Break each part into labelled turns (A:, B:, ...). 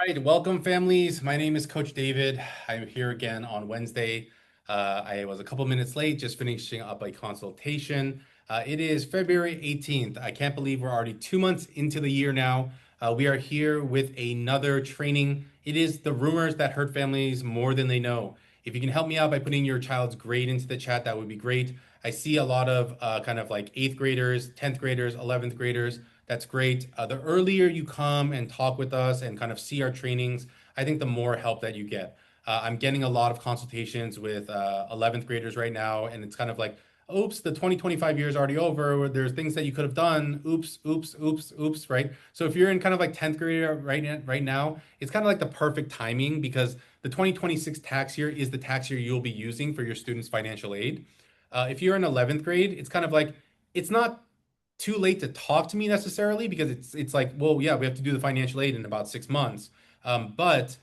A: Right, welcome families. My name is Coach David. I'm here again on Wednesday. I was a couple minutes late, just finishing up a consultation. It is February 18th. I can't believe we're already 2 months into the year now. We are here with another training. It is the rumors that hurt families more than they know. If you can help me out by putting your child's grade into the chat, that would be great. I see a lot of kind of like eighth graders, 10th graders, 11th graders. That's great. The earlier you come and talk with us and kind of see our trainings, I think the more help that you get. I'm getting a lot of consultations with 11th graders right now, and it's kind of like, oops, the 2025 year is already over. There's things that you could have done. Oops, oops, oops, oops, right? So if you're in kind of like 10th grade right now, it's kind of like the perfect timing because the 2026 tax year is the tax year you'll be using for your students' financial aid. If you're in 11th grade, it's kind of like, it's not too late to talk to me necessarily because it's like, well, yeah, we have to do the financial aid in about 6 months. But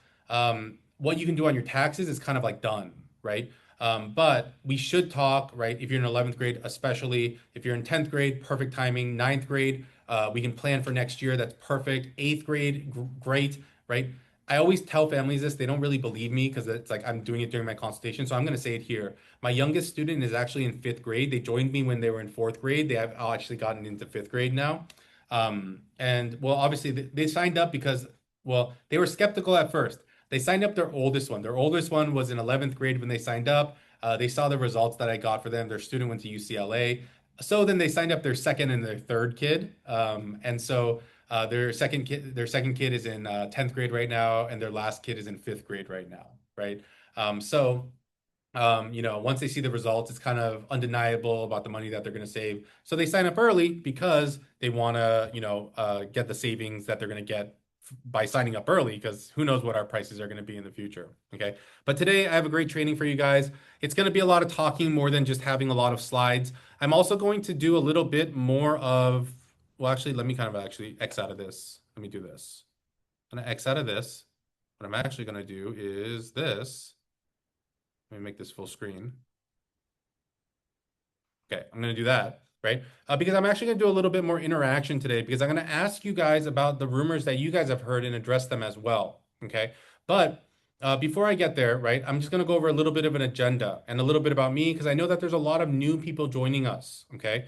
A: what you can do on your taxes is kind of like done, right? But we should talk, right? If you're in 11th grade, especially if you're in 10th grade, perfect timing. Ninth grade, we can plan for next year. That's perfect. Eighth grade, great, right? I always tell families this. They don't really believe me because it's like I'm doing it during my consultation. So I'm going to say it here. My youngest student is actually in fifth grade. They joined me when they were in fourth grade. They have actually gotten into fifth grade now. And well, obviously they signed up because, well, they were skeptical at first. They signed up their oldest one. Their oldest one was in 11th grade when they signed up. They saw the results that I got for them. Their student went to UCLA. So then they signed up their second and their third kid. And so their second kid is in 10th grade right now, and their last kid is in fifth grade right now, right? So once they see the results, it's kind of undeniable about the money that they're going to save. So they sign up early because they want to, get the savings that they're going to get by signing up early because who knows what our prices are going to be in the future. Okay. But today I have a great training for you guys. It's going to be a lot of talking more than just having a lot of slides. I'm also going to do a little bit more of, well, actually, let me kind of actually X out of this. Let me do this. I'm going to X out of this. What I'm actually going to do is this. Let me make this full screen. Okay, I'm going to do that, right? Because I'm actually going to do a little bit more interaction today because I'm going to ask you guys about the rumors that you guys have heard and address them as well, okay? But before I get there, right, I'm just going to go over a little bit of an agenda and a little bit about me because I know that there's a lot of new people joining us, okay?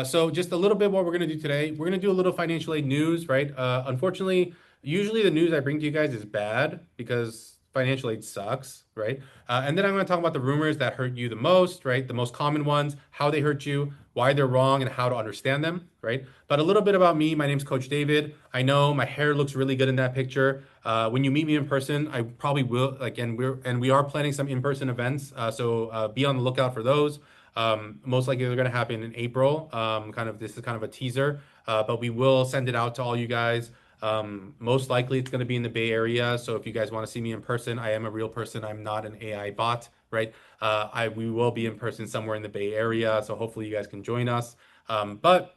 A: So just a little bit what we're going to do today. We're going to do a little financial aid news, right? Unfortunately, usually the news I bring to you guys is bad because financial aid sucks, right? And then I'm going to talk about the rumors that hurt you the most, right? The most common ones, how they hurt you, why they're wrong, and how to understand them, right? But a little bit about me. My name's Coach David. I know my hair looks really good in that picture. When you meet me in person, I probably will. Like, and we are planning some in-person events, so be on the lookout for those. Most likely they're going to happen in April. This is kind of a teaser, but we will send it out to all you guys. Most likely it's going to be in the Bay Area. So if you guys want to see me in person, I am a real person. I'm not an AI bot, right? We will be in person somewhere in the Bay Area. So hopefully you guys can join us. But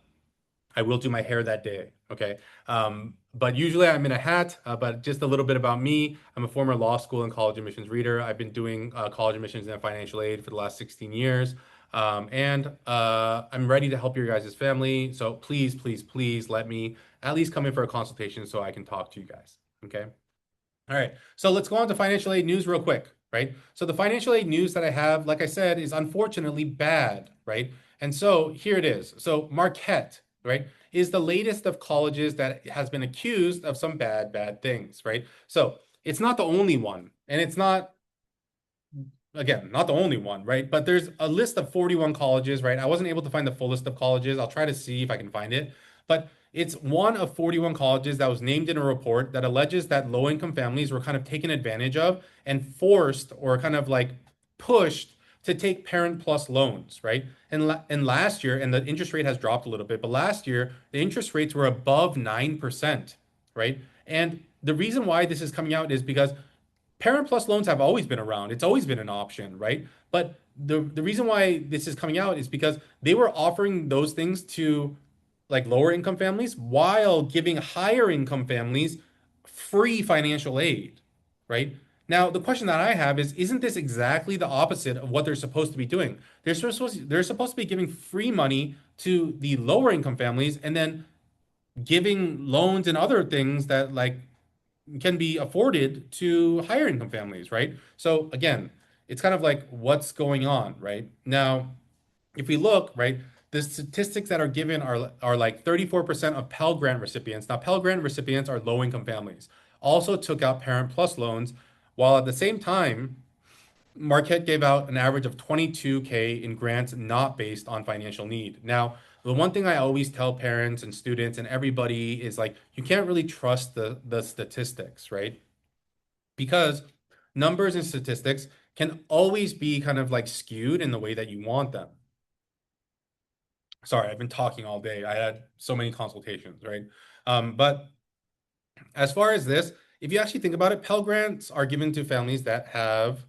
A: I will do my hair that day. Okay. But usually I'm in a hat, but just a little bit about me. I'm a former law school and college admissions reader. I've been doing college admissions and financial aid for the last 16 years. And I'm ready to help your guys' family. So please, please, please let me at least come in for a consultation so I can talk to you guys. Okay. All right. So let's go on to financial aid news real quick, right? So the financial aid news that I have, like I said, is unfortunately bad, right? And so here it is. So Marquette, right, is the latest of colleges that has been accused of some bad things, right? So it's not the only one, and it's not, again, not the only one, right? But there's a list of 41 colleges, right? I wasn't able to find the full list of colleges. I'll try to see if I can find it. But it's one of 41 colleges that was named in a report that alleges that low-income families were kind of taken advantage of and forced or kind of like pushed to take Parent Plus loans, right? And last year, and the interest rate has dropped a little bit, but last year the interest rates were above 9%, right? And the reason why this is coming out is because Parent Plus loans have always been around. It's always been an option, right? But the reason why this is coming out is because they were offering those things to like lower income families while giving higher income families free financial aid, right? Now, the question that I have is, isn't this exactly the opposite of what they're supposed to be doing? They're supposed to be giving free money to the lower income families and then giving loans and other things that like can be afforded to higher income families, right? So again, it's kind of like what's going on, right? Now, if we look, right, the statistics that are given are like 34% of Pell Grant recipients. Now, Pell Grant recipients are low income families. Also took out Parent Plus loans, while at the same time, Marquette gave out an average of 22K in grants not based on financial need. Now, the one thing I always tell parents and students and everybody is like you can't really trust the statistics, right? Because numbers and statistics can always be kind of like skewed in the way that you want them. Sorry, I've been talking all day. I had so many consultations, right? But as far as this, if you actually think about it, Pell Grants are given to families that have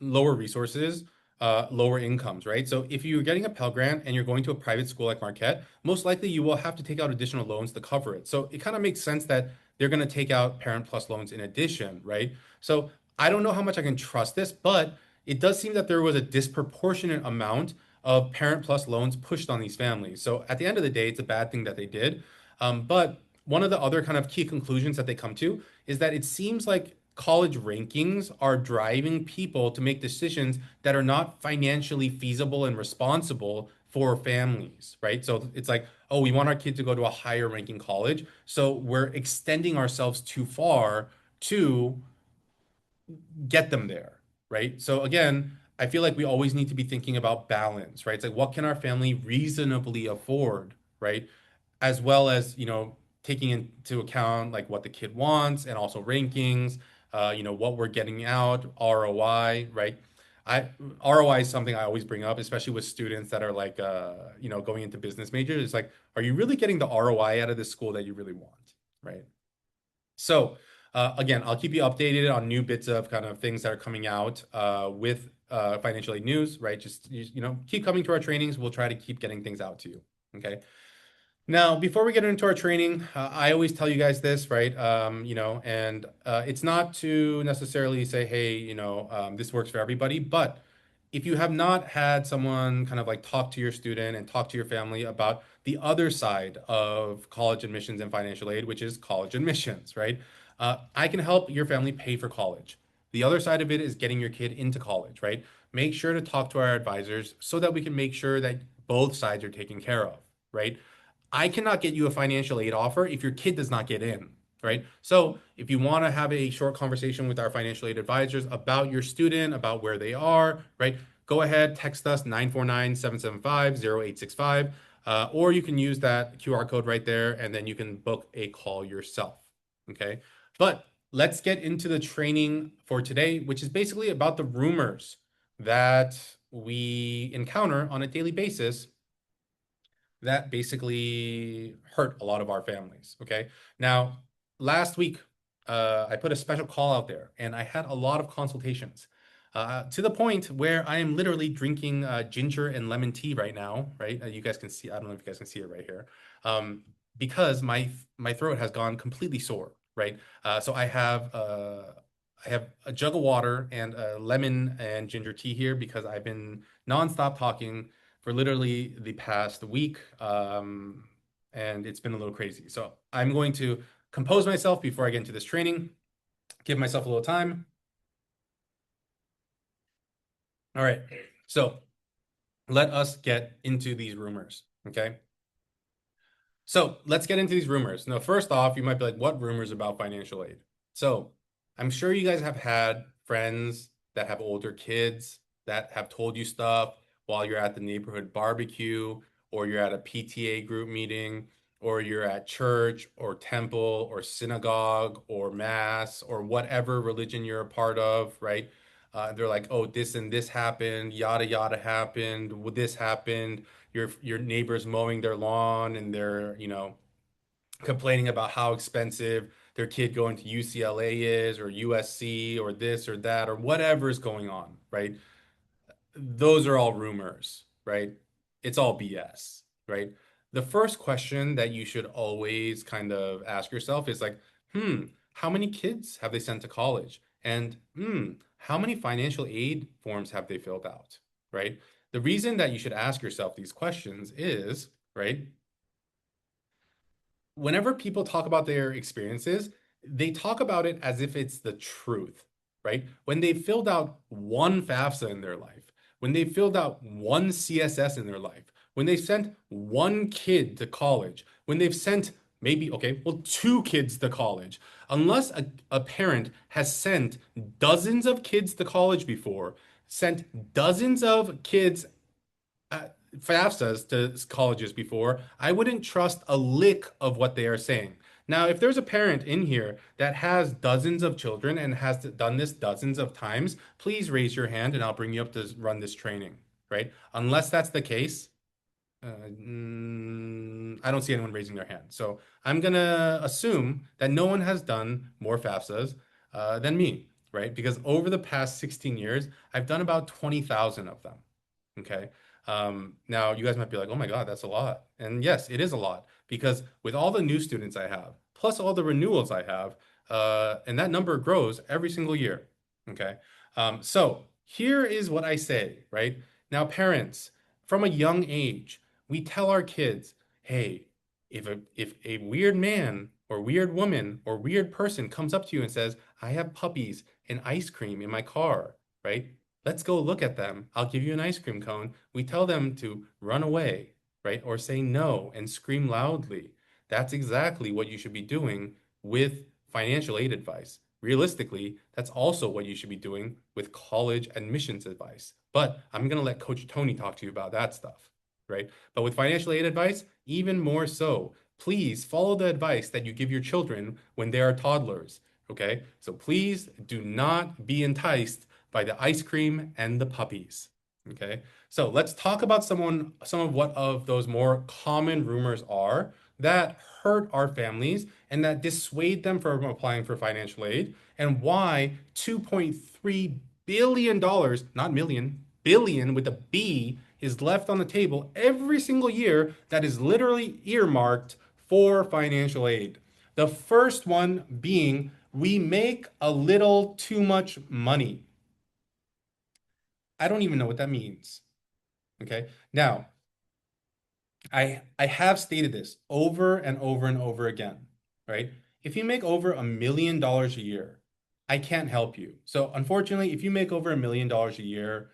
A: lower resources, lower incomes, right? So if you're getting a Pell Grant and you're going to a private school like Marquette, most likely you will have to take out additional loans to cover it. So it kind of makes sense that they're going to take out Parent Plus loans in addition, right? So I don't know how much I can trust this, but it does seem that there was a disproportionate amount of Parent Plus loans pushed on these families. So at the end of the day, it's a bad thing that they did. But one of the other kind of key conclusions that they come to is that it seems like college rankings are driving people to make decisions that are not financially feasible and responsible for families, right? So it's like, oh, we want our kid to go to a higher ranking college. So we're extending ourselves too far to get them there, right? So again, I feel like we always need to be thinking about balance, right? It's like, what can our family reasonably afford, right? As well as, taking into account like what the kid wants and also rankings, what we're getting out, ROI, right? I ROI is something I always bring up, especially with students that are like, going into business majors. It's like, are you really getting the ROI out of this school that you really want, right? So, again, I'll keep you updated on new bits of kind of things that are coming out with financial aid news, right? Just, keep coming to our trainings. We'll try to keep getting things out to you. Okay. Now, before we get into our training, I always tell you guys this, right? And it's not to necessarily say, hey, this works for everybody, but if you have not had someone kind of like talk to your student and talk to your family about the other side of college admissions and financial aid, which is college admissions, right? I can help your family pay for college. The other side of it is getting your kid into college, right? Make sure to talk to our advisors so that we can make sure that both sides are taken care of, right? I cannot get you a financial aid offer if your kid does not get in, right? So if you want to have a short conversation with our financial aid advisors about your student, about where they are, right? Go ahead, text us 949-775-0865, or you can use that QR code right there, and then you can book a call yourself, okay? But let's get into the training for today, which is basically about the rumors that we encounter on a daily basis that basically hurt a lot of our families. Okay. Now, last week, I put a special call out there and I had a lot of consultations to the point where I am literally drinking ginger and lemon tea right now, right? You guys can see, I don't know if you guys can see it right here, because my throat has gone completely sore, right? So I have a jug of water and a lemon and ginger tea here because I've been nonstop talking for literally the past week. And it's been a little crazy. So I'm going to compose myself before I get into this training, give myself a little time. All right. So let us get into these rumors. Okay. So let's get into these rumors. Now, first off, you might be like, what rumors about financial aid? So I'm sure you guys have had friends that have older kids that have told you stuff while you're at the neighborhood barbecue, or you're at a PTA group meeting, or you're at church or temple or synagogue or mass or whatever religion you're a part of, right? They're like, oh, this and this happened, yada yada happened, this happened, your neighbors mowing their lawn and they're, complaining about how expensive their kid going to UCLA is or USC or this or that or whatever is going on, right? Those are all rumors, right? It's all BS, right? The first question that you should always kind of ask yourself is like, how many kids have they sent to college? And how many financial aid forms have they filled out, right? The reason that you should ask yourself these questions is, right, whenever people talk about their experiences, they talk about it as if it's the truth, right? When they filled out one FAFSA in their life, when they filled out one CSS in their life, when they sent one kid to college, when they've sent maybe, okay, well, two kids to college, unless a parent has sent dozens of kids to college before, sent dozens of kids FAFSAs to colleges before, I wouldn't trust a lick of what they are saying. Now, if there's a parent in here that has dozens of children and has done this dozens of times, please raise your hand and I'll bring you up to run this training, right? Unless that's the case, I don't see anyone raising their hand. So I'm gonna assume that no one has done more FAFSAs than me, right? Because over the past 16 years, I've done about 20,000 of them. Okay. Now you guys might be like, oh my God, that's a lot. And yes, it is a lot because with all the new students I have, plus all the renewals I have, and that number grows every single year. Okay. So here is what I say, right? Now, parents, from a young age, we tell our kids, hey, if a weird man or weird woman or weird person comes up to you and says, I have puppies and ice cream in my car, right? Let's go look at them. I'll give you an ice cream cone. We tell them to run away, right? Or say no and scream loudly. That's exactly what you should be doing with financial aid advice. Realistically, that's also what you should be doing with college admissions advice. But I'm going to let Coach Tony talk to you about that stuff, right? But with financial aid advice, even more so. Please follow the advice that you give your children when they are toddlers, okay? So please do not be enticed by the ice cream and the puppies. Okay, so let's talk about some of what of those more common rumors are that hurt our families and that dissuade them from applying for financial aid, and why $2.3 billion, not million, billion with a B, is left on the table every single year that is literally earmarked for financial aid. The first one being we make a little too much money. I don't even know what that means. Okay. Now, I have stated this over and over and over again, right? If you make over $1 million a year, I can't help you. So unfortunately, if you make over $1 million a year,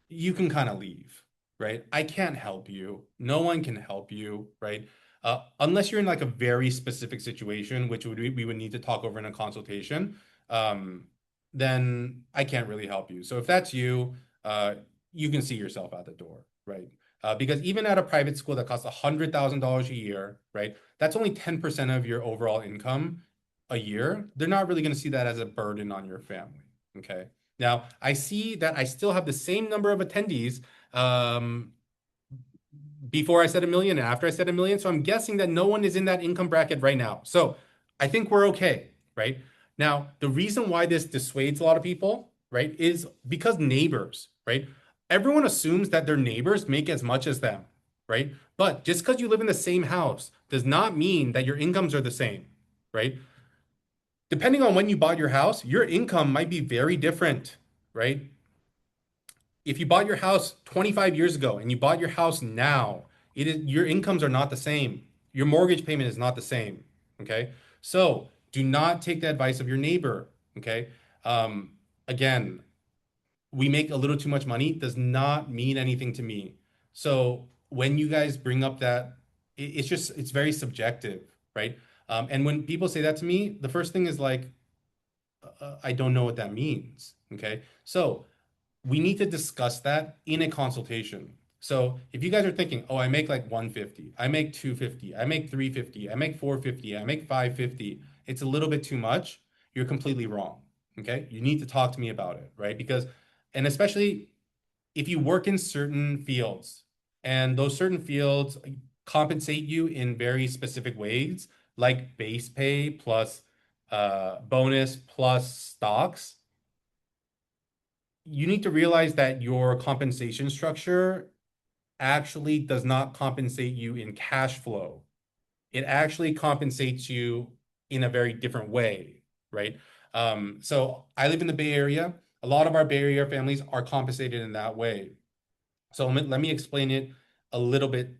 A: you can kind of leave, right? I can't help you. No one can help you, right? Unless you're in like a very specific situation, which we would need to talk over in a consultation, um, then I can't really help you. So if that's you, you can see yourself out the door, right? Because even at a private school that costs $100,000 a year, right? That's only 10% of your overall income a year. They're not really going to see that as a burden on your family, okay? Now, I see that I still have the same number of attendees before I said a million and after I said a million. So I'm guessing that no one is in that income bracket right now. So I think we're okay, right? Now, the reason why this dissuades a lot of people, right, is because neighbors, right? Everyone assumes that their neighbors make as much as them, right? But just because you live in the same house does not mean that your incomes are the same, right? Depending on when you bought your house, your income might be very different, right? If you bought your house 25 years ago and you bought your house now, your incomes are not the same. Your mortgage payment is not the same. Okay. So do not take the advice of your neighbor. Okay. Again, we make a little too much money does not mean anything to me. So when you guys bring up that, it's just, it's very subjective, right? And when people say that to me, the first thing is like, I don't know what that means. Okay. So we need to discuss that in a consultation. So if you guys are thinking, oh, I make like 150, I make 250, I make 350, I make 450, I make 550, it's a little bit too much, you're completely wrong. Okay. You need to talk to me about it, right? Because, and especially if you work in certain fields and those certain fields compensate you in very specific ways, like base pay plus bonus plus stocks, you need to realize that your compensation structure actually does not compensate you in cash flow. It actually compensates you in a very different way, right? So I live in the Bay Area. A lot of our Bay Area families are compensated in that way. So let me explain it a little bit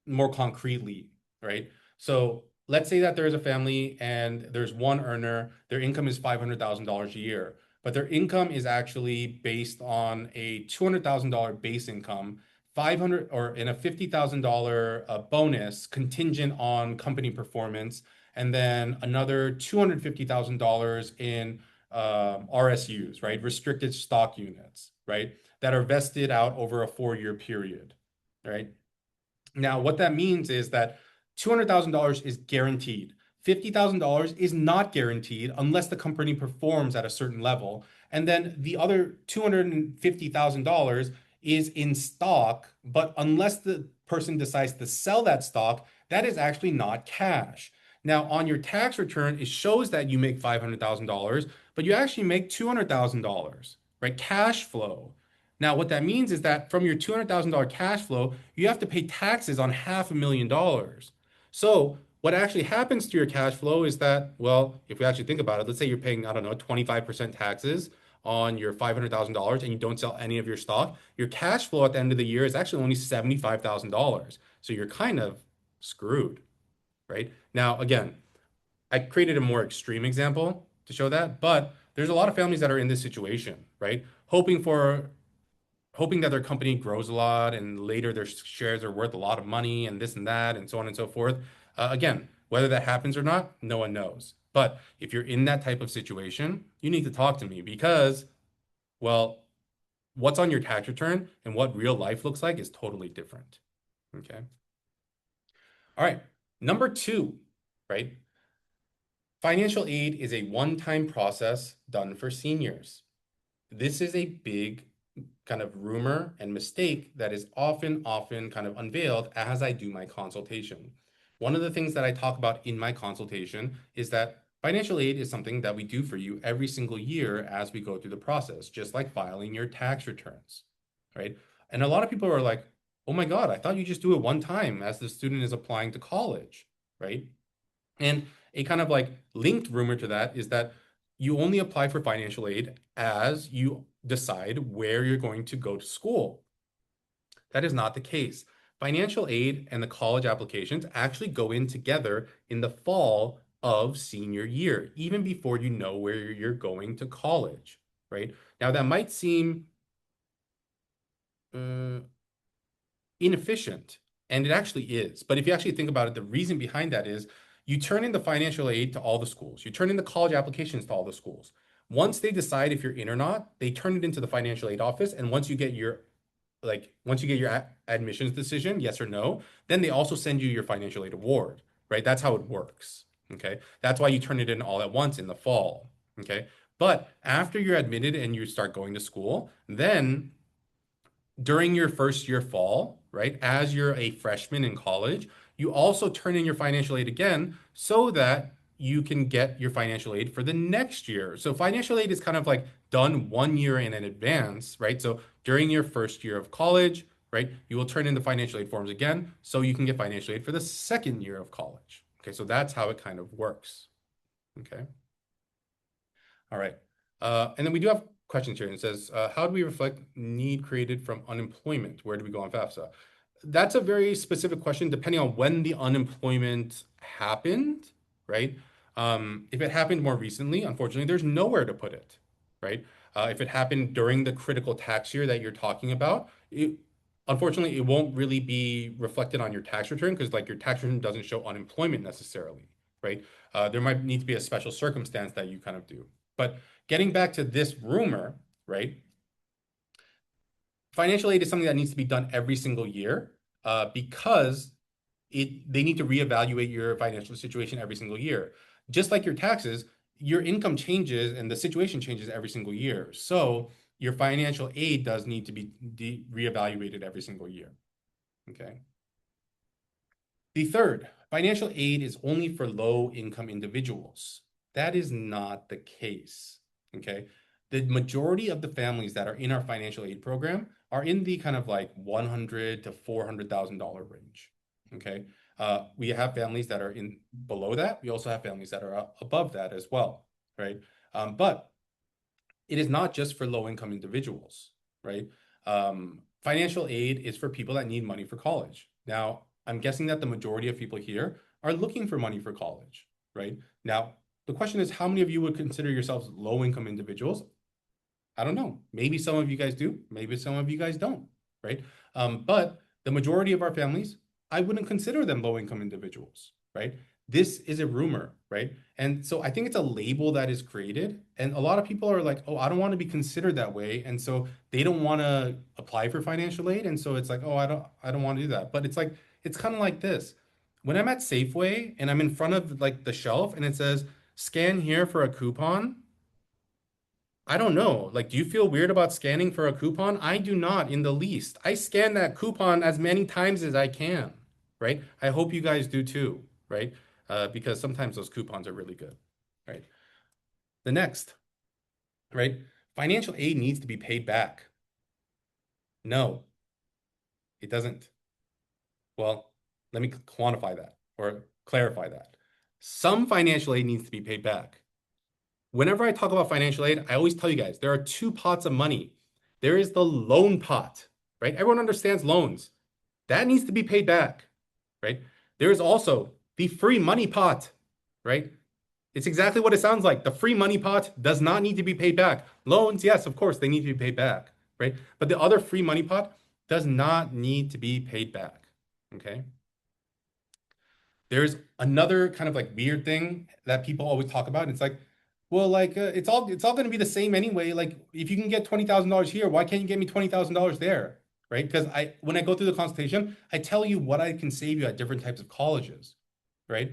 A: more concretely, right? So let's say that there is a family and there's one earner, their income is $500,000 a year, but their income is actually based on a $200,000 base income, 500 or in a $50,000 bonus contingent on company performance, and then another $250,000 in RSUs, right? Restricted stock units, right? That are vested out over a 4-year period, right? Now, what that means is that $200,000 is guaranteed. $50,000 is not guaranteed unless the company performs at a certain level. And then the other $250,000 is in stock, but unless the person decides to sell that stock, that is actually not cash. Now, on your tax return, it shows that you make $500,000, but you actually make $200,000, right? Cash flow. Now, what that means is that from your $200,000 cash flow, you have to pay taxes on $500,000. So, what actually happens to your cash flow is that, well, if we actually think about it, let's say you're paying, I don't know, 25% taxes on your $500,000 and you don't sell any of your stock, your cash flow at the end of the year is actually only $75,000. So, you're kind of screwed, right? Now, again, I created a more extreme example to show that, but there's a lot of families that are in this situation, right? Hoping that their company grows a lot and later their shares are worth a lot of money and this and that and so on and so forth. Again, whether that happens or not, no one knows. But if you're in that type of situation, you need to talk to me because, well, what's on your tax return and what real life looks like is totally different. Okay. All right. Number two, right? Financial aid is a one-time process done for seniors. This is a big kind of rumor and mistake that is often kind of unveiled as I do my consultation. One of the things that I talk about in my consultation is that financial aid is something that we do for you every single year as we go through the process, just like filing your tax returns, right? And a lot of people are like, oh my God, I thought you just do it one time as the student is applying to college, right? And a kind of like linked rumor to that is that you only apply for financial aid as you decide where you're going to go to school. That is not the case. Financial aid and the college applications actually go in together in the fall of senior year, even before you know where you're going to college, right? Now, that might seem uh, inefficient, and it actually is. But if you actually think about it, the reason behind that is you turn in the financial aid to all the schools, you turn in the college applications to all the schools. Once they decide if you're in or not, they turn it into the financial aid office. And once you get your admissions decision, yes or no, then they also send you your financial aid award, right? That's how it works. Okay. That's why you turn it in all at once in the fall. Okay. But after you're admitted and you start going to school, then during your first year fall, right, as you're a freshman in college, you also turn in your financial aid again so that you can get your financial aid for the next year. So financial aid is kind of like done 1 year in advance, right? So during your first year of college, right, you will turn in the financial aid forms again so you can get financial aid for the second year of college. Okay, so that's how it kind of works. Okay. All right. And then we do have questions here. It says, how do we reflect need created from unemployment? Where do we go on FAFSA? That's a very specific question depending on when the unemployment happened, right? If it happened more recently, unfortunately, there's nowhere to put it, right? If it happened during the critical tax year that you're talking about, unfortunately, it won't really be reflected on your tax return because like your tax return doesn't show unemployment necessarily, right? There might need to be a special circumstance that you kind of do. But getting back to this rumor, right? Financial aid is something that needs to be done every single year because they need to reevaluate your financial situation every single year. Just like your taxes, your income changes and the situation changes every single year. So your financial aid does need to be reevaluated every single year. Okay. The third, financial aid is only for low income individuals. That is not the case. Okay. The majority of the families that are in our financial aid program are in the kind of like 100 to $400,000 range. Okay. We have families that are in below that. We also have families that are above that as well. Right. But it is not just for low income individuals. Right. Financial aid is for people that need money for college. Now, I'm guessing that the majority of people here are looking for money for college, right? Now, the question is, how many of you would consider yourselves low-income individuals? I don't know. Maybe some of you guys do. Maybe some of you guys don't, right? But the majority of our families, I wouldn't consider them low-income individuals, right? This is a rumor, right? And so I think it's a label that is created, and a lot of people are like, "Oh, I don't want to be considered that way," and so they don't want to apply for financial aid, and so it's like, "Oh, I don't want to do that." But it's like, it's kind of like this. When I'm at Safeway and I'm in front of like the shelf and it says, "Scan here for a coupon." I don't know. Like, do you feel weird about scanning for a coupon? I do not in the least. I scan that coupon as many times as I can, right? I hope you guys do too, right? Because sometimes those coupons are really good, right? The next, right? Financial aid needs to be paid back. No, it doesn't. Well, let me quantify that or clarify that. Some financial aid needs to be paid back. Whenever I talk about financial aid, I always tell you guys there are two pots of money. There is the loan pot, right? Everyone understands loans. That needs to be paid back, right? There is also the free money pot, right? It's exactly what it sounds like. The free money pot does not need to be paid back. Loans, yes, of course, they need to be paid back, right? But the other free money pot does not need to be paid back, okay? There's another kind of like weird thing that people always talk about. It's like, well, like it's all going to be the same anyway. Like if you can get $20,000 here, why can't you get me $20,000 there? Right? Because I when I go through the consultation, I tell you what I can save you at different types of colleges, right?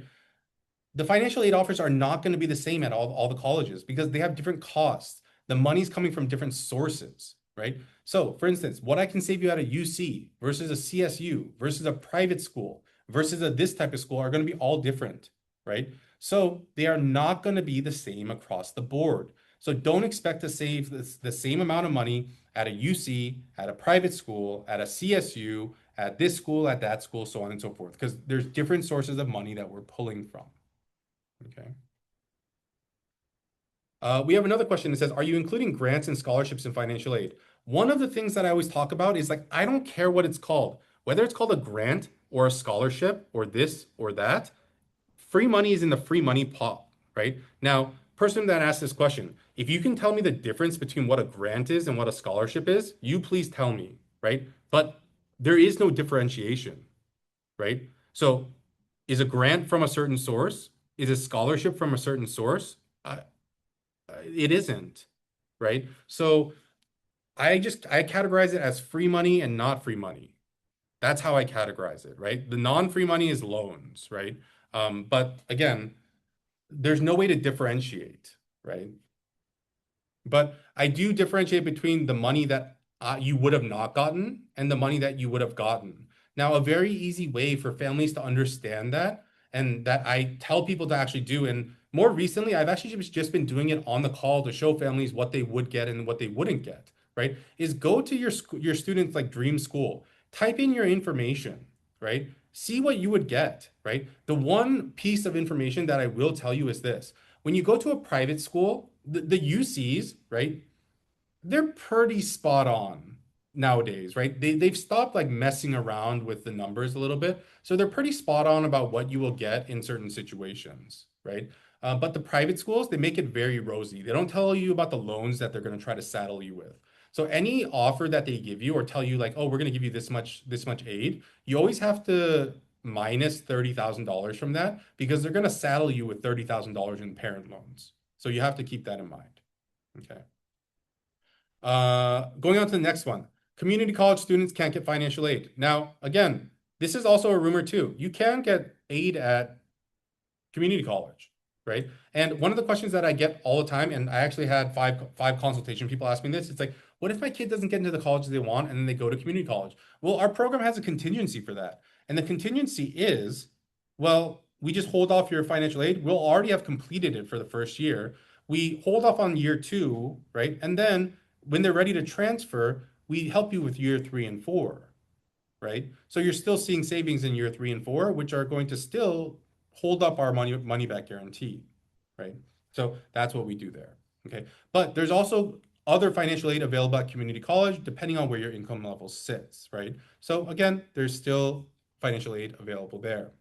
A: The financial aid offers are not going to be the same at all the colleges because they have different costs. The money's coming from different sources, right? So, for instance, what I can save you at a UC versus a CSU versus a private school versus a this type of school are going to be all different, right? So they are not going to be the same across the board. So don't expect to save the same amount of money at a UC, at a private school, at a CSU, at this school, at that school, so on and so forth, because there's different sources of money that we're pulling from. Okay. We have another question that says, are you including grants and scholarships in financial aid? One of the things that I always talk about is like, I don't care what it's called, whether it's called a grant or a scholarship or this or that, free money is in the free money pot, right? Now, person that asked this question, if you can tell me the difference between what a grant is and what a scholarship is, you please tell me, right? But there is no differentiation, right? So is a grant from a certain source? Is a scholarship from a certain source? It isn't, right? So I categorize it as free money and not free money. That's how I categorize it, right? The non-free money is loans, right? But again, there's no way to differentiate, right? But I do differentiate between the money that you would have not gotten and the money that you would have gotten. Now, a very easy way for families to understand that and that I tell people to actually do, and more recently, I've actually just been doing it on the call to show families what they would get and what they wouldn't get, right? Is go to your students like dream school, type in your information, right? See what you would get, right? The one piece of information that I will tell you is this. When you go to a private school, the UCs, right? They're pretty spot on nowadays, right? They've stopped like messing around with the numbers a little bit. So they're pretty spot on about what you will get in certain situations, right? But the private schools, they make it very rosy. They don't tell you about the loans that they're going to try to saddle you with. So any offer that they give you or tell you like, oh, we're going to give you this much aid, you always have to minus $30,000 from that because they're going to saddle you with $30,000 in parent loans. So you have to keep that in mind. Okay. Going on to the next one. Community college students can't get financial aid. Now, again, this is also a rumor too. You can get aid at community college, right? And one of the questions that I get all the time, and I actually had five consultation people ask me this, it's like, what if my kid doesn't get into the college they want and then they go to community college? Well, our program has a contingency for that. And the contingency is, well, we just hold off your financial aid. We'll already have completed it for the first year. We hold off on year two, right? And then when they're ready to transfer, we help you with year three and four, right? So you're still seeing savings in year three and four, which are going to still hold up our money back guarantee, right? So that's what we do there. Okay. But there's also other financial aid available at community college, depending on where your income level sits, right? So again, there's still financial aid available there.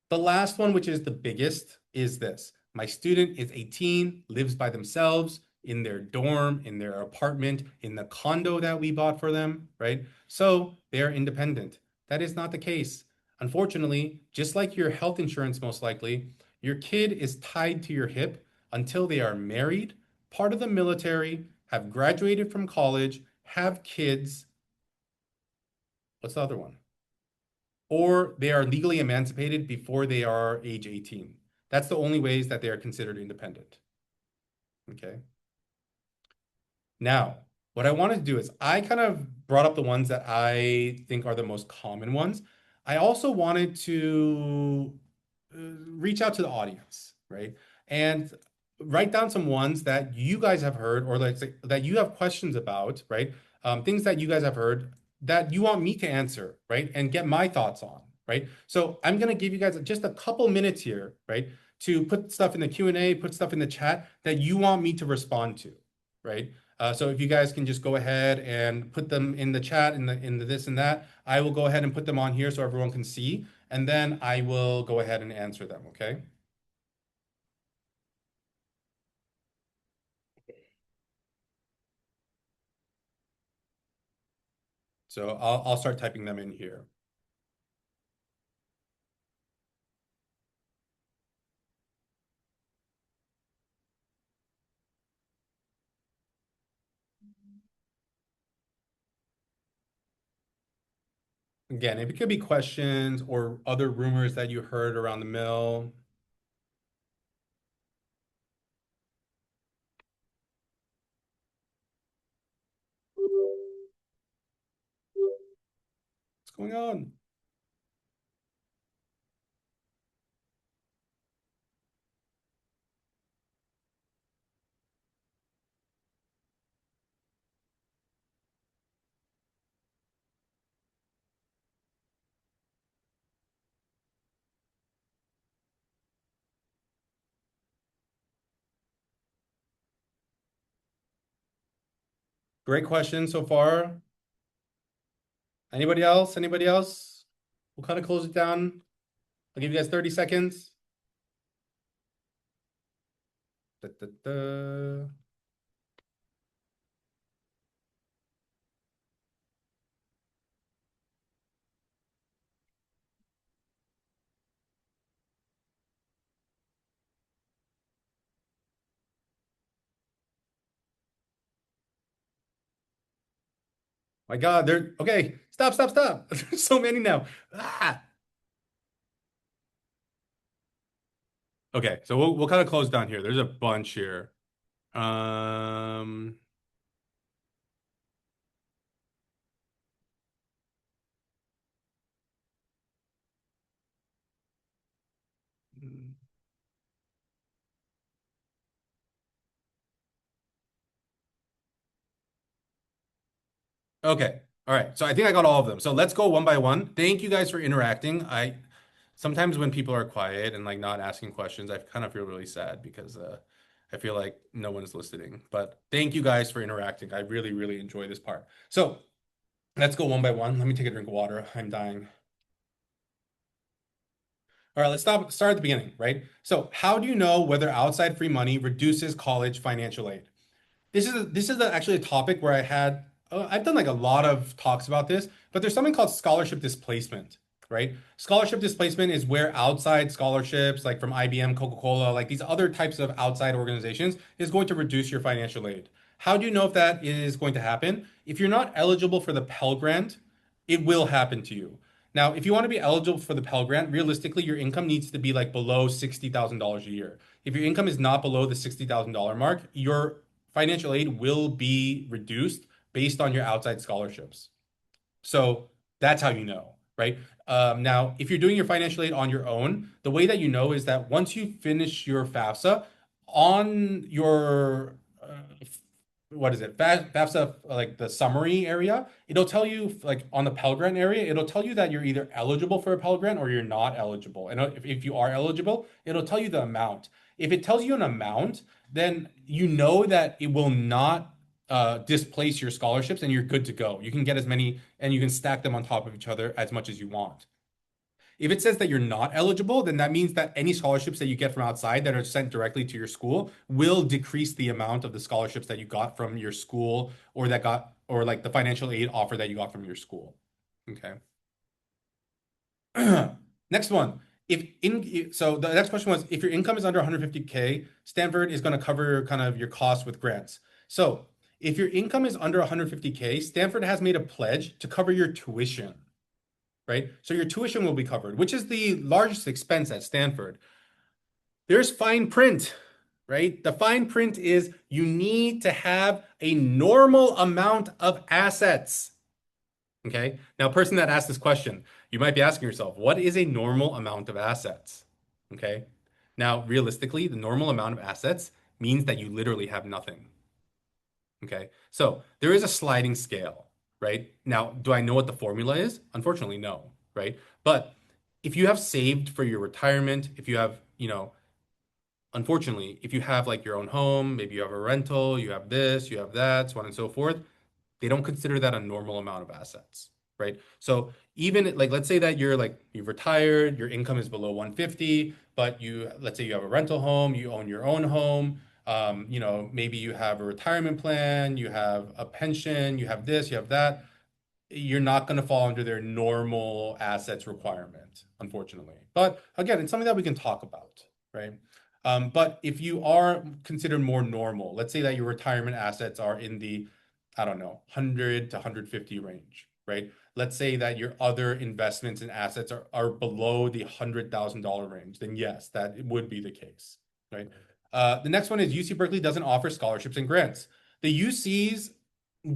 A: The last one, which is the biggest, is this. My student is 18, lives by themselves in their dorm, in their apartment, in the condo that we bought for them, right? So they're independent. That is not the case. Unfortunately, just like your health insurance, most likely, your kid is tied to your hip until they are married, part of the military, have graduated from college, have kids. What's the other one? Or they are legally emancipated before they are age 18. That's the only ways that they are considered independent. Okay. Now, what I wanted to do is I kind of brought up the ones that I think are the most common ones. I also wanted to reach out to the audience, right? And write down some ones that you guys have heard or like that you have questions about, right? Things that you guys have heard that you want me to answer, right? And get my thoughts on, right? So I'm gonna give you guys just a couple minutes here, right? To put stuff in the Q&A, put stuff in the chat that you want me to respond to, right? So if you guys can just go ahead and put them in the chat in the this and that, I will go ahead and put them on here so everyone can see, and then I will go ahead and answer them, okay? So I'll start typing them in here. Again, if it could be questions or other rumors that you heard around the mill. What's going on? Great question so far. Anybody else? Anybody else? We'll kind of close it down. I'll give you guys 30 seconds. Da, da, da. My God, they're okay. Stop, stop, stop. There's so many now. Ah. Okay, so we'll kind of close down here. There's a bunch here. Um, okay. All right. So I think I got all of them. So let's go one by one. Thank you guys for interacting. I sometimes when people are quiet and like not asking questions, I kind of feel really sad because I feel like no one is listening. But thank you guys for interacting. I really, really enjoy this part. So let's go one by one. Let me take a drink of water. I'm dying. All right, start at the beginning, right? So how do you know whether outside free money reduces college financial aid? Actually a topic where I've done like a lot of talks about this, but there's something called scholarship displacement, right? Scholarship displacement is where outside scholarships, like from IBM, Coca-Cola, like these other types of outside organizations, is going to reduce your financial aid. How do you know if that is going to happen? If you're not eligible for the Pell Grant, it will happen to you. Now, if you want to be eligible for the Pell Grant, realistically, your income needs to be like below $60,000 a year. If your income is not below the $60,000 mark, your financial aid will be reduced based on your outside scholarships. So that's how you know, right? Now, if you're doing your financial aid on your own, the way that you know is that once you finish your FAFSA, on your what is it? FAFSA, like the summary area, it'll tell you like on the Pell Grant area, it'll tell you that you're either eligible for a Pell Grant or you're not eligible. And if you are eligible, it'll tell you the amount. If it tells you an amount, then you know that it will not displace your scholarships and you're good to go. You can get as many and you can stack them on top of each other as much as you want. If it says that you're not eligible, then that means that any scholarships that you get from outside that are sent directly to your school will decrease the amount of the scholarships that you got from your school or that got or like the financial aid offer that you got from your school. Okay. Next one. So the next question was if your income is under 150K, Stanford is going to cover kind of your costs with grants. So if your income is under 150K, Stanford has made a pledge to cover your tuition, right? So your tuition will be covered, which is the largest expense at Stanford. There's fine print, right? The fine print is you need to have a normal amount of assets. Okay. Now, person that asked this question, you might be asking yourself, what is a normal amount of assets? Okay. Now, realistically, the normal amount of assets means that you literally have nothing. Okay. So there is a sliding scale, right? Now, do I know what the formula is? Unfortunately, no, right? But if you have saved for your retirement, if you have, unfortunately, if you have like your own home, maybe you have a rental, you have this, you have that, so on and so forth, they don't consider that a normal amount of assets, right? So even like let's say that you've retired, your income is below 150, but let's say you have a rental home, you own your own home, maybe you have a retirement plan, you have a pension, you have this, you have that, you're not going to fall under their normal assets requirement, unfortunately. But again, it's something that we can talk about, right? But if you are considered more normal, let's say that your retirement assets are in the, I don't know, 100 to 150 range, right? Let's say that your other investments and assets are below the $100,000 range, then yes, that would be the case, right? The next one is UC Berkeley doesn't offer scholarships and grants. The UCs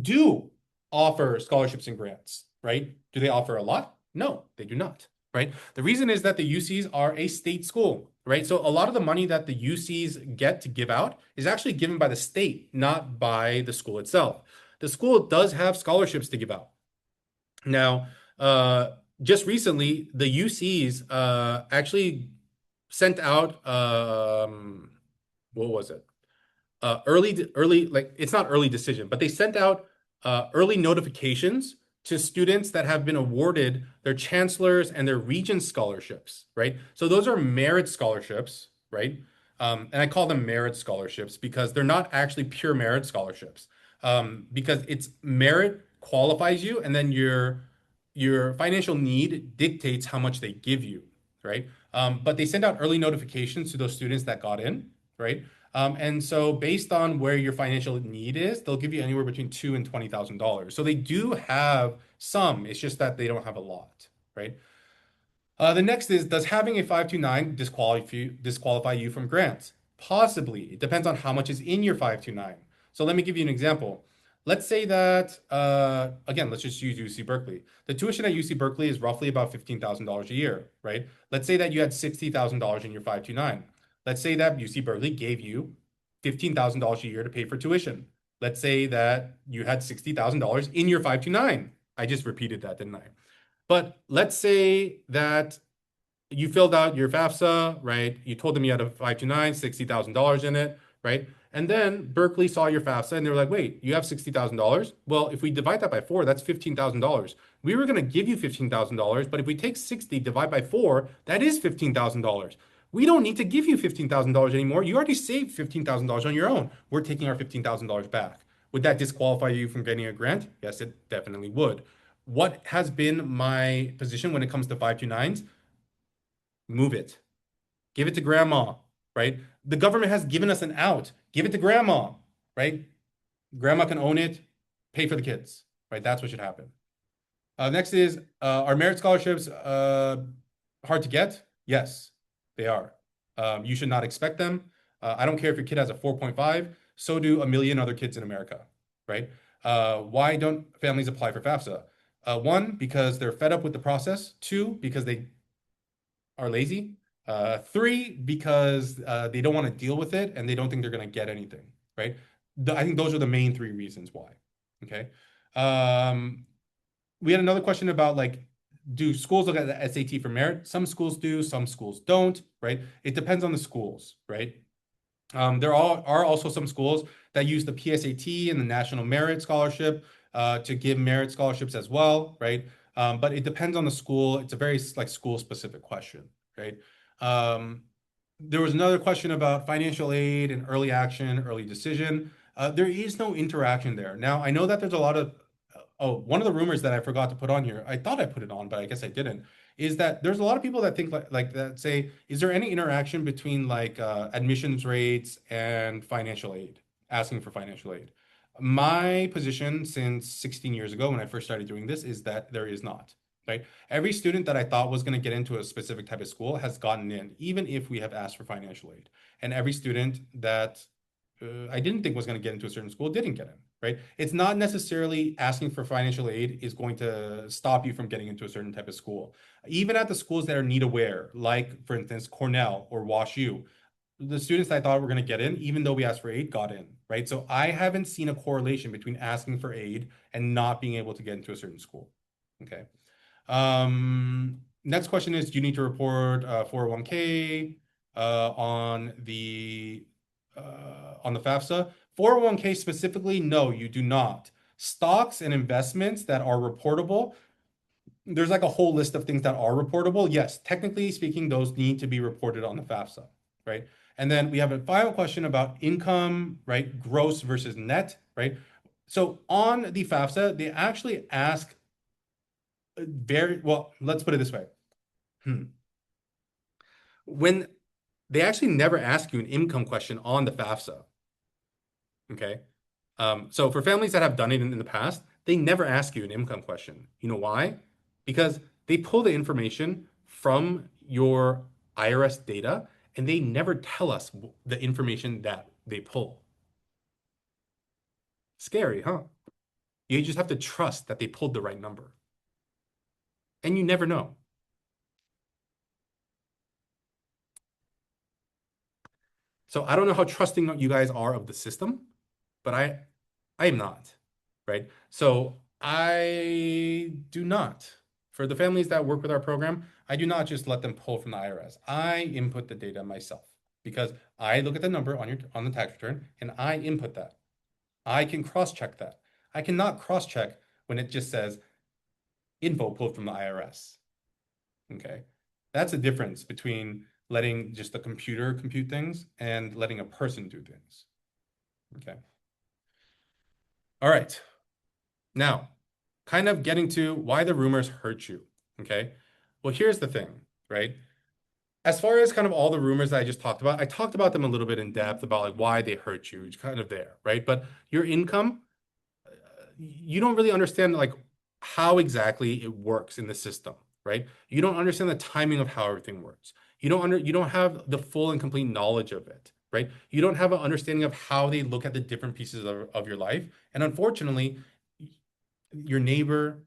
A: do offer scholarships and grants, right? Do they offer a lot? No, they do not, right? The reason is that the UCs are a state school, right? So a lot of the money that the UCs get to give out is actually given by the state, not by the school itself. The school does have scholarships to give out. Now, just recently, the UCs actually sent out what was it? Early, like it's not early decision, but they sent out early notifications to students that have been awarded their chancellor's and their regent scholarships, right? So those are merit scholarships, right? And I call them merit scholarships because they're not actually pure merit scholarships, because it's merit qualifies you, and then your financial need dictates how much they give you, right? But they send out early notifications to those students that got in, right? And so based on where your financial need is, they'll give you anywhere between $2,000 and $20,000. So they do have some, it's just that they don't have a lot, right? The next is, does having a 529 disqualify you from grants? Possibly. It depends on how much is in your 529. So let me give you an example. Let's say that, again, let's just use UC Berkeley. The tuition at UC Berkeley is roughly about $15,000 a year, right? Let's say that you had $60,000 in your 529. Let's say that UC Berkeley gave you $15,000 a year to pay for tuition. Let's say that you had $60,000 in your 529. I just repeated that, didn't I? But let's say that you filled out your FAFSA, right? You told them you had a 529, $60,000 in it, right? And then Berkeley saw your FAFSA and they were like, wait, you have $60,000? Well, if we divide that by 4, that's $15,000. We were going to give you $15,000, but if we take 60, divide by 4, that is $15,000. We don't need to give you $15,000 anymore. You already saved $15,000 on your own. We're taking our $15,000 back. Would that disqualify you from getting a grant? Yes, it definitely would. What has been my position when it comes to 529s? Move it. Give it to grandma, right? The government has given us an out. Give it to grandma, right? Grandma can own it, pay for the kids, right? That's what should happen. Next is, are merit scholarships hard to get? Yes, they are. You should not expect them. I don't care if your kid has a 4.5, so do a million other kids in America, right? Why don't families apply for FAFSA? One, because they're fed up with the process. Two, because they are lazy. Three, because they don't want to deal with it and they don't think they're going to get anything, right? I think those are the main three reasons why. Okay. We had another question about like, do schools look at the SAT for merit? Some schools do, some schools don't, right? It depends on the schools, right? There are also some schools that use the PSAT and the National Merit Scholarship to give merit scholarships as well, right? But it depends on the school. It's a very like school specific question, right? Um, there was another question about financial aid and early action, early decision. There is no interaction there. Now, I know that there's a lot of, oh, one of the rumors that I forgot to put on here, I thought I put it on, but I guess I didn't, is that there's a lot of people that think like that say, is there any interaction between like admissions rates and financial aid, asking for financial aid? My position since 16 years ago when I first started doing this is that there is not. Right? Every student that I thought was going to get into a specific type of school has gotten in, even if we have asked for financial aid. And every student that I didn't think was going to get into a certain school didn't get in, right? It's not necessarily asking for financial aid is going to stop you from getting into a certain type of school. Even at the schools that are need aware, like for instance, Cornell or Wash U, the students that I thought were going to get in, even though we asked for aid, got in, right? So I haven't seen a correlation between asking for aid and not being able to get into a certain school. Okay. Next question is, do you need to report 401k on the FAFSA? 401k specifically, no, you do not. Stocks and investments that are reportable, there's like a whole list of things that are reportable. Yes, technically speaking, those need to be reported on the FAFSA, right? And then we have a final question about income, right? Gross versus net, right? So on the FAFSA, they actually ask very well, let's put it this way. Hmm. When they actually never ask you an income question on the FAFSA, okay? So for families that have done it in the past, they never ask you an income question. You know why? Because they pull the information from your IRS data and they never tell us the information that they pull. Scary, huh? You just have to trust that they pulled the right number. And you never know. So I don't know how trusting you guys are of the system, but I am not, right? So I do not. For the families that work with our program, I do not just let them pull from the IRS. I input the data myself because I look at the number on the tax return and I input that. I can cross-check that. I cannot cross-check when it just says info pulled from the IRS. Okay. That's a difference between letting just the computer compute things and letting a person do things. Okay. All right. Now, kind of getting to why the rumors hurt you. Okay. Well, here's the thing, right? As far as kind of all the rumors that I just talked about, I talked about them a little bit in depth about like why they hurt you. It's kind of there, right? But your income, you don't really understand like how exactly it works in the system, right? You don't understand the timing of how everything works. You don't have the full and complete knowledge of it, right? You don't have an understanding of how they look at the different pieces of your life. And unfortunately, your neighbor,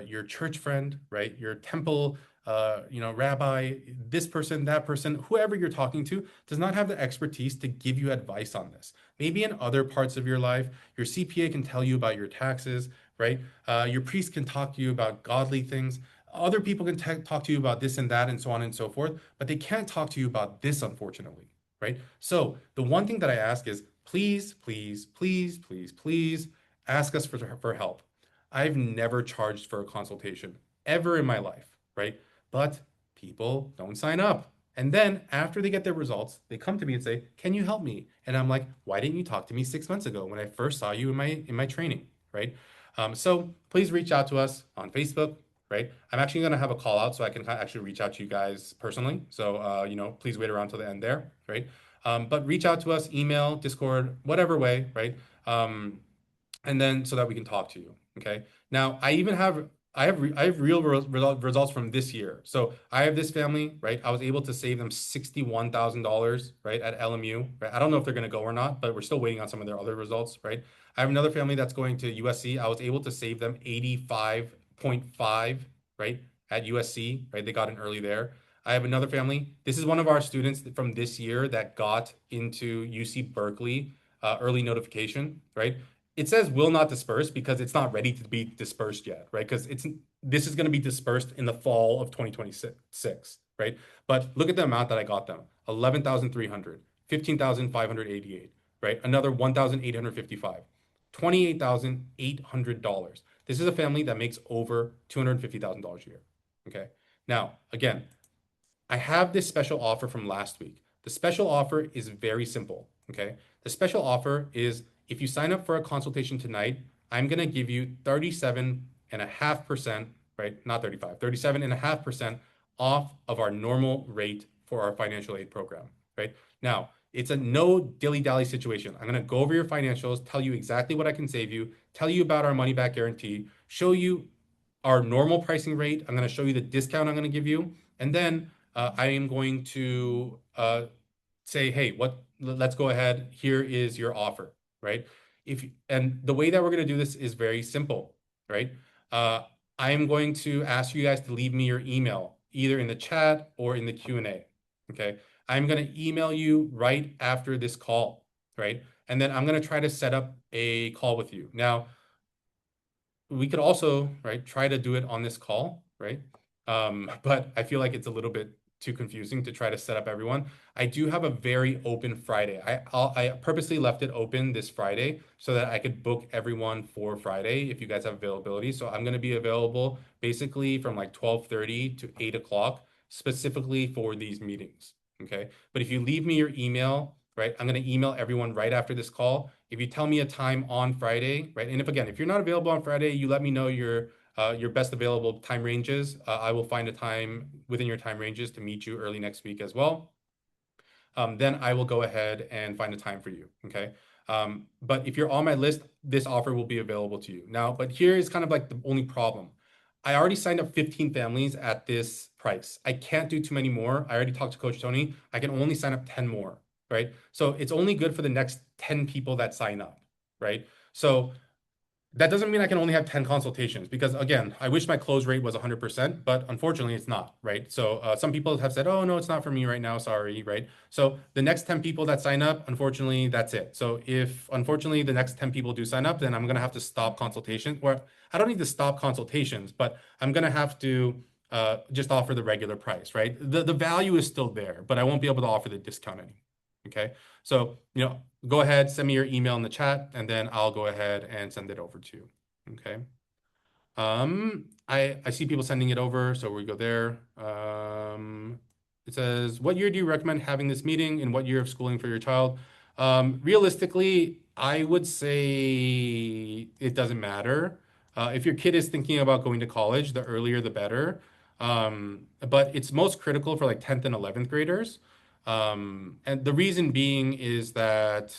A: your church friend, right? Your temple, rabbi, this person, that person, whoever you're talking to does not have the expertise to give you advice on this. Maybe in other parts of your life, your CPA can tell you about your taxes, right? Your priest can talk to you about godly things. Other people can talk to you about this and that and so on and so forth, but they can't talk to you about this, unfortunately, right? So the one thing that I ask is please, please, please, please, please ask us for help. I've never charged for a consultation ever in my life, right? But people don't sign up. And then after they get their results, they come to me and say, "Can you help me?" And I'm like, "Why didn't you talk to me 6 months ago when I first saw you in my training?" Right? So please reach out to us on Facebook, right? I'm actually going to have a call out so I can actually reach out to you guys personally. So please wait around till the end there, right? But reach out to us, email, Discord, whatever way, right? And then so that we can talk to you. Okay. Now I even have I have real results from this year. So I have this family, right? I was able to save them $61,000, right, at LMU. Right? I don't know if they're going to go or not, but we're still waiting on some of their other results, right? I have another family that's going to USC. I was able to save them 85.5, right, at USC, right? They got in early there. I have another family. This is one of our students from this year that got into UC Berkeley early notification, right? It says will not disperse because it's not ready to be dispersed yet, right? Because this is going to be dispersed in the fall of 2026, right? But look at the amount that I got them: 11,300, 15,588, right? Another 1,855, $28,800. This is a family that makes over $250,000 a year. Okay. Now, again, I have this special offer from last week. The special offer is very simple. Okay. The special offer is if you sign up for a consultation tonight, I'm going to give you 37.5%, right? Not 35, 37.5% off of our normal rate for our financial aid program, right? Now, it's a no dilly-dally situation. I'm going to go over your financials, tell you exactly what I can save you, tell you about our money back guarantee, show you our normal pricing rate. I'm going to show you the discount I'm going to give you. And then I am going to say, hey, let's go ahead. Here is your offer, right? And the way that we're going to do this is very simple, right? Uh, I am going to ask you guys to leave me your email, either in the chat or in the Q&A. Okay. I'm going to email you right after this call, right? And then I'm going to try to set up a call with you. Now, we could also, right, try to do it on this call, right? But I feel like it's a little bit too confusing to try to set up everyone. I do have a very open Friday. I purposely left it open this Friday so that I could book everyone for Friday if you guys have availability. So I'm going to be available basically from like 12:30 to 8 o'clock specifically for these meetings. Okay. But if you leave me your email, right, I'm going to email everyone right after this call. If you tell me a time on Friday, right, and if you're not available on Friday, you let me know your best available time ranges. I will find a time within your time ranges to meet you early next week as well. Then I will go ahead and find a time for you. Okay. But if you're on my list, this offer will be available to you. Now, but here is kind of like the only problem. I already signed up 15 families at this price. I can't do too many more. I already talked to Coach Tony. I can only sign up 10 more, right? So it's only good for the next 10 people that sign up, right? So that doesn't mean I can only have 10 consultations because again, I wish my close rate was 100%, but unfortunately it's not, right? So some people have said, oh, no, it's not for me right now. Sorry, right? So the next 10 people that sign up, unfortunately, that's it. So if unfortunately the next 10 people do sign up, then I'm going to have to stop consultations. Or I don't need to stop consultations, but I'm going to have to just offer the regular price, right? The value is still there, but I won't be able to offer the discount anymore. Okay. So, go ahead, send me your email in the chat, and then I'll go ahead and send it over to you. Okay. I see people sending it over, so we go there. It says, what year do you recommend having this meeting and what year of schooling for your child? Realistically, I would say it doesn't matter. If your kid is thinking about going to college, the earlier the better. But it's most critical for like 10th and 11th graders. And the reason being is that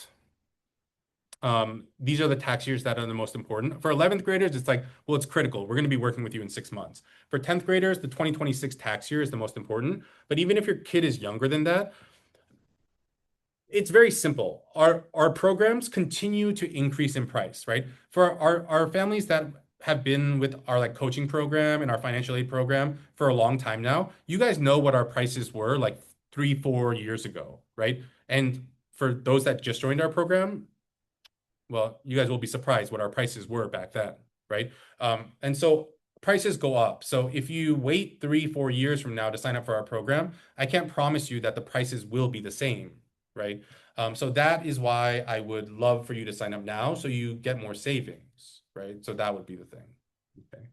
A: these are the tax years that are the most important. For 11th graders, it's like, well, it's critical. We're going to be working with you in 6 months. For 10th graders, the 2026 tax year is the most important. But even if your kid is younger than that, it's very simple. Our programs continue to increase in price, right? For our families that have been with our like coaching program and our financial aid program for a long time now, you guys know what our prices were like 3, 4 years ago, right? And for those that just joined our program, well, you guys will be surprised what our prices were back then, right? And so prices go up. So if you wait 3, 4 years from now to sign up for our program, I can't promise you that the prices will be the same, right? So that is why I would love for you to sign up now so you get more savings, right? So that would be the thing. Okay.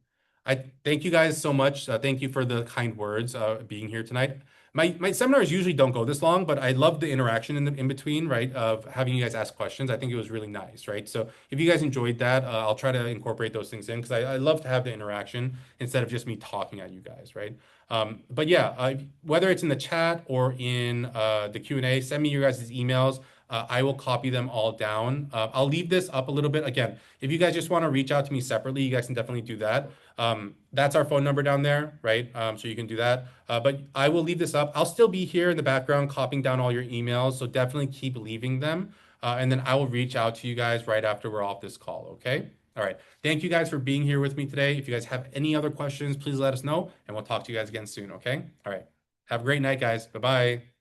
A: I thank you guys so much. Thank you for the kind words being here tonight. My seminars usually don't go this long, but I love the interaction in between, right? Of having you guys ask questions. I think it was really nice, right? So if you guys enjoyed that, I'll try to incorporate those things in because I love to have the interaction instead of just me talking at you guys, right? But yeah, whether it's in the chat or in the Q&A, send me your guys' emails. I will copy them all down. I'll leave this up a little bit. Again, if you guys just want to reach out to me separately, you guys can definitely do that. That's our phone number down there, right? So you can do that. But I will leave this up. I'll still be here in the background copying down all your emails. So definitely keep leaving them. And then I will reach out to you guys right after we're off this call, okay? All right. Thank you guys for being here with me today. If you guys have any other questions, please let us know and we'll talk to you guys again soon, okay? All right. Have a great night, guys. Bye-bye.